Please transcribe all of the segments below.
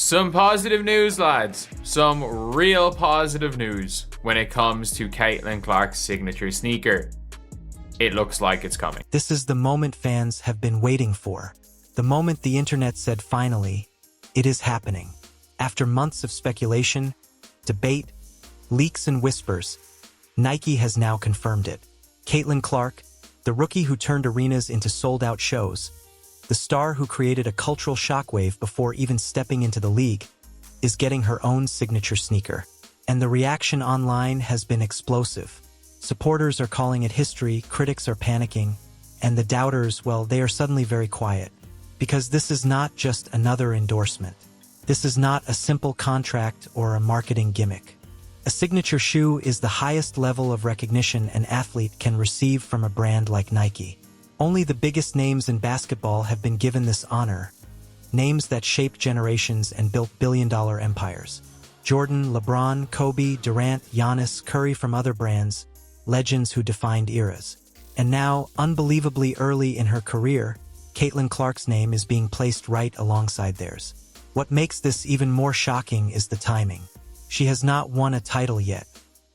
Some positive news, lads. Some real positive news when it comes to Caitlin Clark's signature sneaker. It looks like it's coming. This is the moment fans have been waiting for. The moment the internet said finally, it is happening. After months of speculation, debate, leaks and whispers, Nike has now confirmed it. Caitlin Clark, the rookie who turned arenas into sold-out shows, the star who created a cultural shockwave before even stepping into the league, is getting her own signature sneaker. And the reaction online has been explosive. Supporters are calling it history, critics are panicking, and the doubters, well, they are suddenly very quiet. Because this is not just another endorsement. This is not a simple contract or a marketing gimmick. A signature shoe is the highest level of recognition an athlete can receive from a brand like Nike. Only the biggest names in basketball have been given this honor. Names that shaped generations and built billion-dollar empires. Jordan, LeBron, Kobe, Durant, Giannis, Curry from other brands, legends who defined eras. And now, unbelievably early in her career, Caitlin Clark's name is being placed right alongside theirs. What makes this even more shocking is the timing. She has not won a title yet.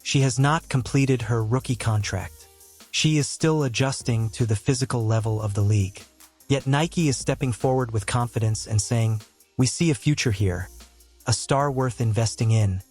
She has not completed her rookie contract. She is still adjusting to the physical level of the league. Yet Nike is stepping forward with confidence and saying, "We see a future here. A star worth investing in.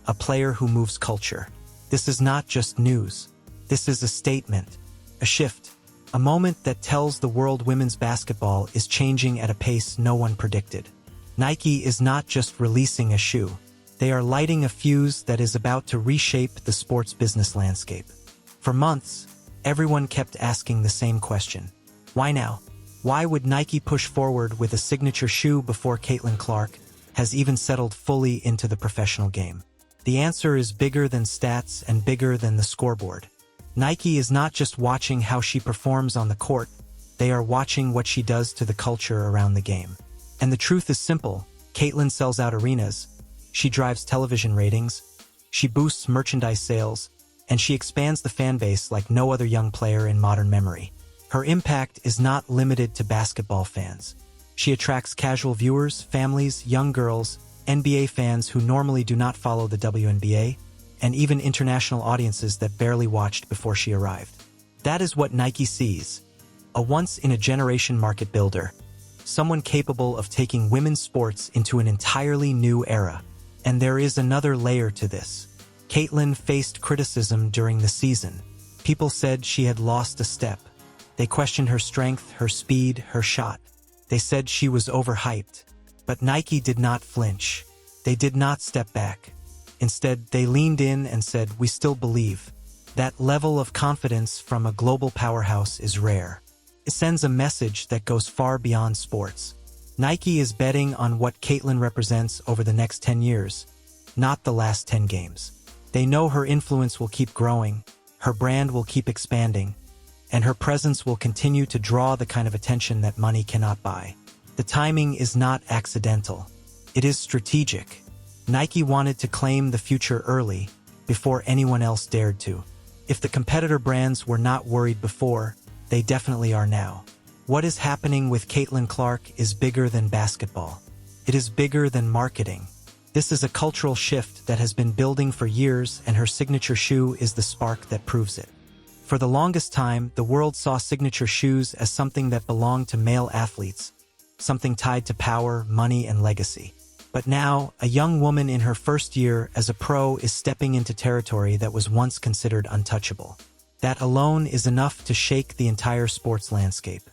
A player who moves culture." This is not just news. This is a statement, a shift, a moment that tells the world women's basketball is changing at a pace no one predicted. Nike is not just releasing a shoe. They are lighting a fuse that is about to reshape the sports business landscape. For months, everyone kept asking the same question. Why now? Why would Nike push forward with a signature shoe before Caitlin Clark has even settled fully into the professional game? The answer is bigger than stats and bigger than the scoreboard. Nike is not just watching how she performs on the court, they are watching what she does to the culture around the game. And the truth is simple. Caitlin sells out arenas, she drives television ratings, she boosts merchandise sales, and she expands the fan base like no other young player in modern memory. Her impact is not limited to basketball fans. She attracts casual viewers, families, young girls, NBA fans who normally do not follow the WNBA, and even international audiences that barely watched before she arrived. That is what Nike sees. A once-in-a-generation market builder. Someone capable of taking women's sports into an entirely new era. And there is another layer to this. Caitlin faced criticism during the season. People said she had lost a step. They questioned her strength, her speed, her shot. They said she was overhyped. But Nike did not flinch. They did not step back. Instead, they leaned in and said, "We still believe." That level of confidence from a global powerhouse is rare. It sends a message that goes far beyond sports. Nike is betting on what Caitlin represents over the next 10 years, not the last 10 games. They know her influence will keep growing, her brand will keep expanding, and her presence will continue to draw the kind of attention that money cannot buy. The timing is not accidental. It is strategic. Nike wanted to claim the future early, before anyone else dared to. If the competitor brands were not worried before, they definitely are now. What is happening with Caitlin Clark is bigger than basketball. It is bigger than marketing. This is a cultural shift that has been building for years, and her signature shoe is the spark that proves it. For the longest time, the world saw signature shoes as something that belonged to male athletes, something tied to power, money, and legacy. But now, a young woman in her first year as a pro is stepping into territory that was once considered untouchable. That alone is enough to shake the entire sports landscape.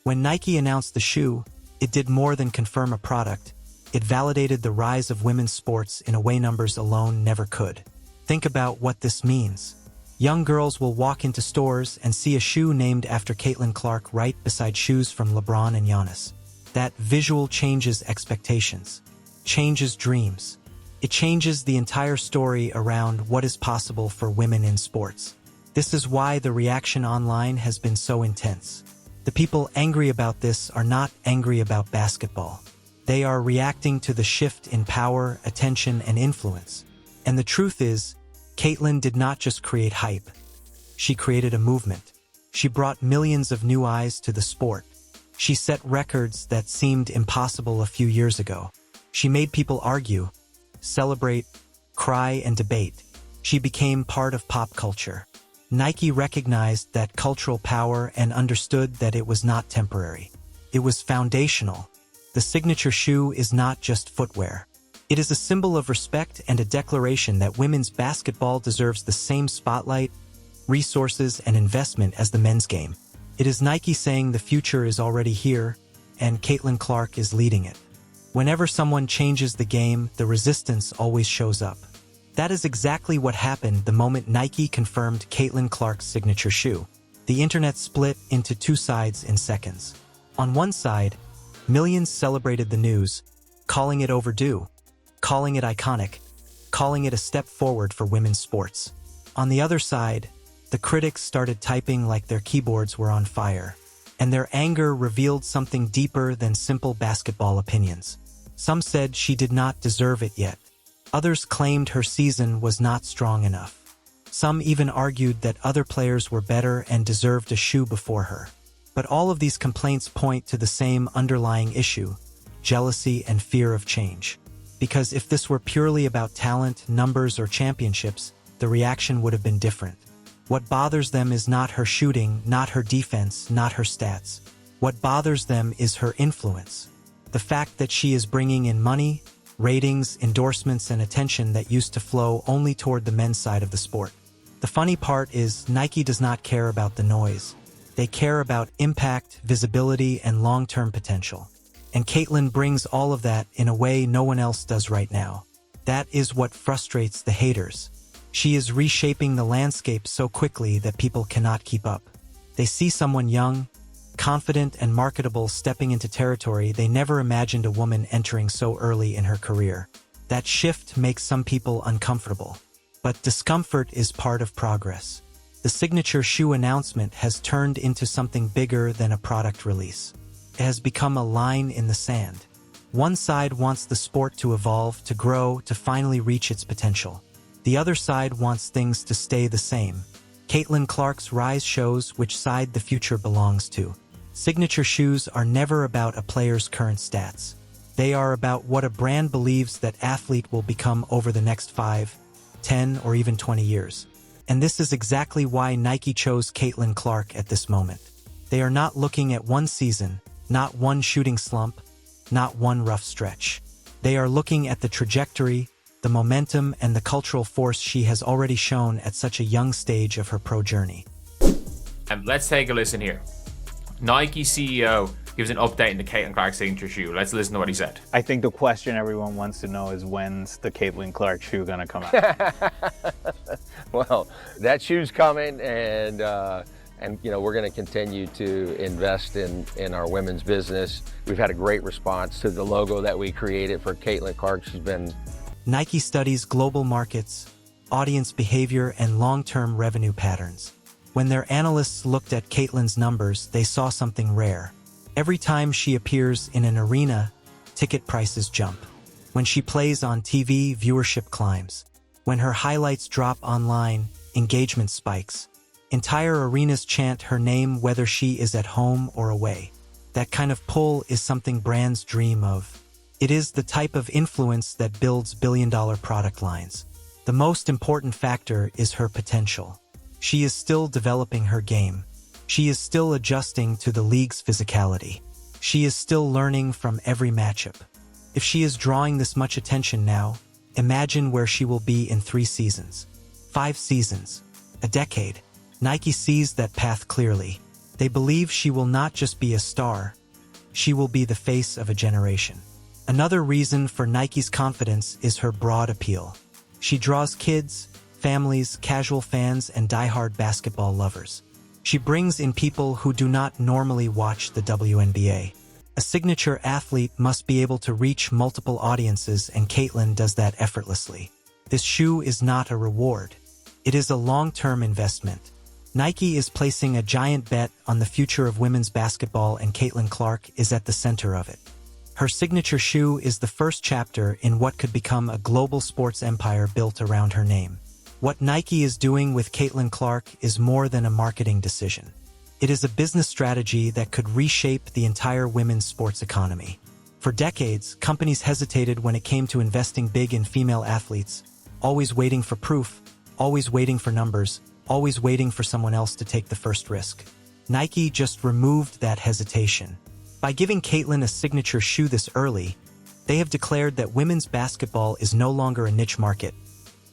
When Nike announced the shoe, it did more than confirm a product. It validated the rise of women's sports in a way numbers alone never could. Think about what this means. Young girls will walk into stores and see a shoe named after Caitlin Clark right beside shoes from LeBron and Giannis. That visual changes expectations, changes dreams. It changes the entire story around what is possible for women in sports. This is why the reaction online has been so intense. The people angry about this are not angry about basketball. They are reacting to the shift in power, attention, and influence. And the truth is, Caitlin did not just create hype. She created a movement. She brought millions of new eyes to the sport. She set records that seemed impossible a few years ago. She made people argue, celebrate, cry, and debate. She became part of pop culture. Nike recognized that cultural power and understood that it was not temporary. It was foundational. The signature shoe is not just footwear. It is a symbol of respect and a declaration that women's basketball deserves the same spotlight, resources, and investment as the men's game. It is Nike saying the future is already here, and Caitlin Clark is leading it. Whenever someone changes the game, the resistance always shows up. That is exactly what happened the moment Nike confirmed Caitlin Clark's signature shoe. The internet split into two sides in seconds. On one side, millions celebrated the news, calling it overdue, calling it iconic, calling it a step forward for women's sports. On the other side, the critics started typing like their keyboards were on fire, and their anger revealed something deeper than simple basketball opinions. Some said she did not deserve it yet. Others claimed her season was not strong enough. Some even argued that other players were better and deserved a shoe before her. But all of these complaints point to the same underlying issue: jealousy and fear of change. Because if this were purely about talent, numbers, or championships, the reaction would have been different. What bothers them is not her shooting, not her defense, not her stats. What bothers them is her influence. The fact that she is bringing in money, ratings, endorsements, and attention that used to flow only toward the men's side of the sport. The funny part is Nike does not care about the noise. They care about impact, visibility, and long-term potential. And Caitlin brings all of that in a way no one else does right now. That is what frustrates the haters. She is reshaping the landscape so quickly that people cannot keep up. They see someone young, confident, and marketable stepping into territory they never imagined a woman entering so early in her career. That shift makes some people uncomfortable. But discomfort is part of progress. The signature shoe announcement has turned into something bigger than a product release. It has become a line in the sand. One side wants the sport to evolve, to grow, to finally reach its potential. The other side wants things to stay the same. Caitlin Clark's rise shows which side the future belongs to. Signature shoes are never about a player's current stats. They are about what a brand believes that athlete will become over the next 5, 10, or even 20 years. And this is exactly why Nike chose Caitlin Clark at this moment. They are not looking at one season, not one shooting slump, not one rough stretch. They are looking at the trajectory, the momentum, and the cultural force she has already shown at such a young stage of her pro journey. And let's take a listen here. Nike CEO gives an update on the Caitlin Clark signature shoe. Let's listen to what he said. I think the question everyone wants to know is, when's the Caitlin Clark shoe gonna come out? Well, that shoe's coming, and you know, we're going to continue to invest in our women's business. We've had a great response to the logo that we created for Caitlin Clark. She's been... Nike studies global markets, audience behavior, and long-term revenue patterns. When their analysts looked at Caitlin's numbers, they saw something rare. Every time she appears in an arena, ticket prices jump. When she plays on TV, viewership climbs. When her highlights drop online, engagement spikes. Entire arenas chant her name whether she is at home or away. That kind of pull is something brands dream of. It is the type of influence that builds billion-dollar product lines. The most important factor is her potential. She is still developing her game. She is still adjusting to the league's physicality. She is still learning from every matchup. If she is drawing this much attention now, imagine where she will be in 3 seasons, 5 seasons, a decade. Nike sees that path clearly. They believe she will not just be a star, she will be the face of a generation. Another reason for Nike's confidence is her broad appeal. She draws kids, families, casual fans, and die-hard basketball lovers. She brings in people who do not normally watch the WNBA. A signature athlete must be able to reach multiple audiences, and Caitlin does that effortlessly. This shoe is not a reward. It is a long-term investment. Nike is placing a giant bet on the future of women's basketball, and Caitlin Clark is at the center of it. Her signature shoe is the first chapter in what could become a global sports empire built around her name. What Nike is doing with Caitlin Clark is more than a marketing decision. It is a business strategy that could reshape the entire women's sports economy. For decades, companies hesitated when it came to investing big in female athletes, always waiting for proof, always waiting for numbers, always waiting for someone else to take the first risk. Nike just removed that hesitation. By giving Caitlin a signature shoe this early, they have declared that women's basketball is no longer a niche market.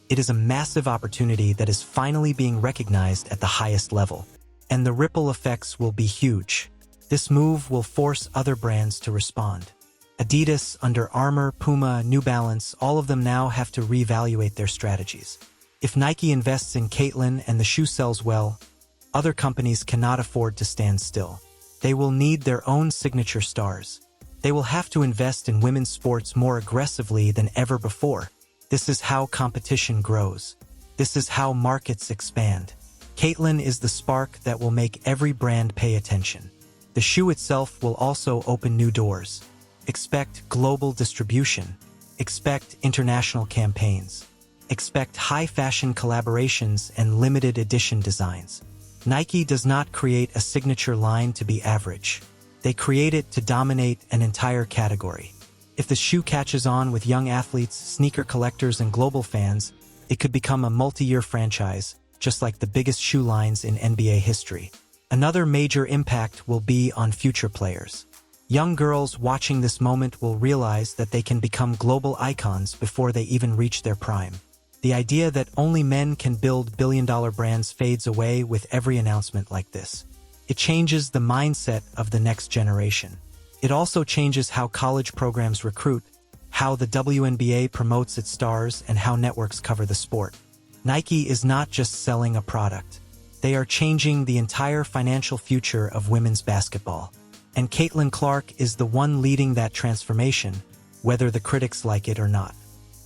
It is a massive opportunity that is finally being recognized at the highest level. And the ripple effects will be huge. This move will force other brands to respond. Adidas, Under Armour, Puma, New Balance, all of them now have to reevaluate their strategies. If Nike invests in Caitlin and the shoe sells well, other companies cannot afford to stand still. They will need their own signature stars. They will have to invest in women's sports more aggressively than ever before. This is how competition grows. This is how markets expand. Caitlin is the spark that will make every brand pay attention. The shoe itself will also open new doors. Expect global distribution. Expect international campaigns. Expect high-fashion collaborations and limited edition designs. Nike does not create a signature line to be average. They create it to dominate an entire category. If the shoe catches on with young athletes, sneaker collectors, and global fans, it could become a multi-year franchise, just like the biggest shoe lines in NBA history. Another major impact will be on future players. Young girls watching this moment will realize that they can become global icons before they even reach their prime. The idea that only men can build billion-dollar brands fades away with every announcement like this. It changes the mindset of the next generation. It also changes how college programs recruit, how the WNBA promotes its stars, and how networks cover the sport. Nike is not just selling a product. They are changing the entire financial future of women's basketball. And Caitlin Clark is the one leading that transformation, whether the critics like it or not.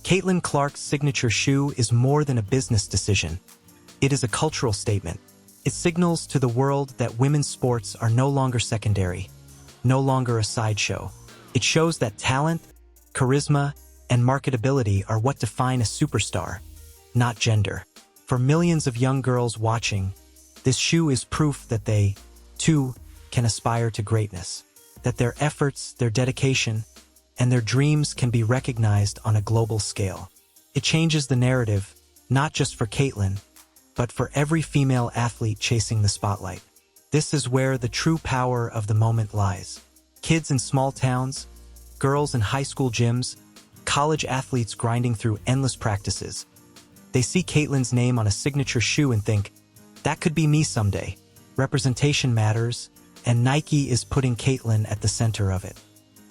Caitlin Clark's signature shoe is more than a business decision. It is a cultural statement. It signals to the world that women's sports are no longer secondary, no longer a sideshow. It shows that talent, charisma, and marketability are what define a superstar, not gender. For millions of young girls watching, this shoe is proof that they, too, can aspire to greatness, that their efforts, their dedication, and their dreams can be recognized on a global scale. It changes the narrative, not just for Caitlin, but for every female athlete chasing the spotlight. This is where the true power of the moment lies. Kids in small towns, girls in high school gyms, college athletes grinding through endless practices. They see Caitlin's name on a signature shoe and think, that could be me someday. Representation matters, and Nike is putting Caitlin at the center of it.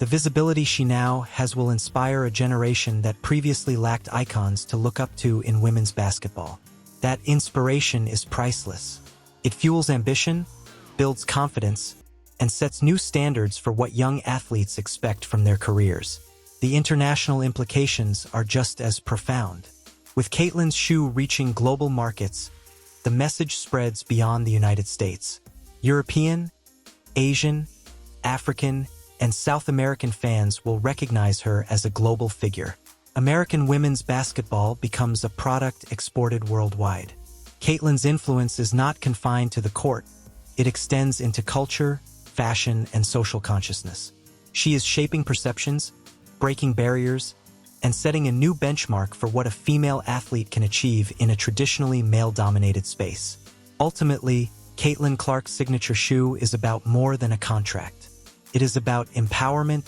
The visibility she now has will inspire a generation that previously lacked icons to look up to in women's basketball. That inspiration is priceless. It fuels ambition, builds confidence, and sets new standards for what young athletes expect from their careers. The international implications are just as profound. With Caitlin's shoe reaching global markets, the message spreads beyond the United States. European, Asian, African, and South American fans will recognize her as a global figure. American women's basketball becomes a product exported worldwide. Caitlin's influence is not confined to the court. It extends into culture, fashion, and social consciousness. She is shaping perceptions, breaking barriers, and setting a new benchmark for what a female athlete can achieve in a traditionally male-dominated space. Ultimately, Caitlin Clark's signature shoe is about more than a contract. It is about empowerment,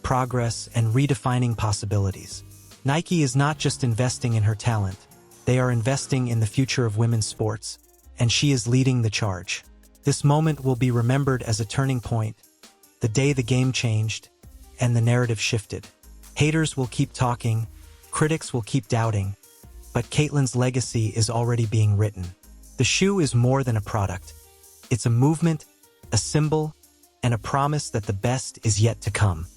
progress, and redefining possibilities. Nike is not just investing in her talent. They are investing in the future of women's sports, and she is leading the charge. This moment will be remembered as a turning point, the day the game changed, and the narrative shifted. Haters will keep talking, critics will keep doubting, but Caitlin's legacy is already being written. The shoe is more than a product. It's a movement, a symbol, and a promise that the best is yet to come.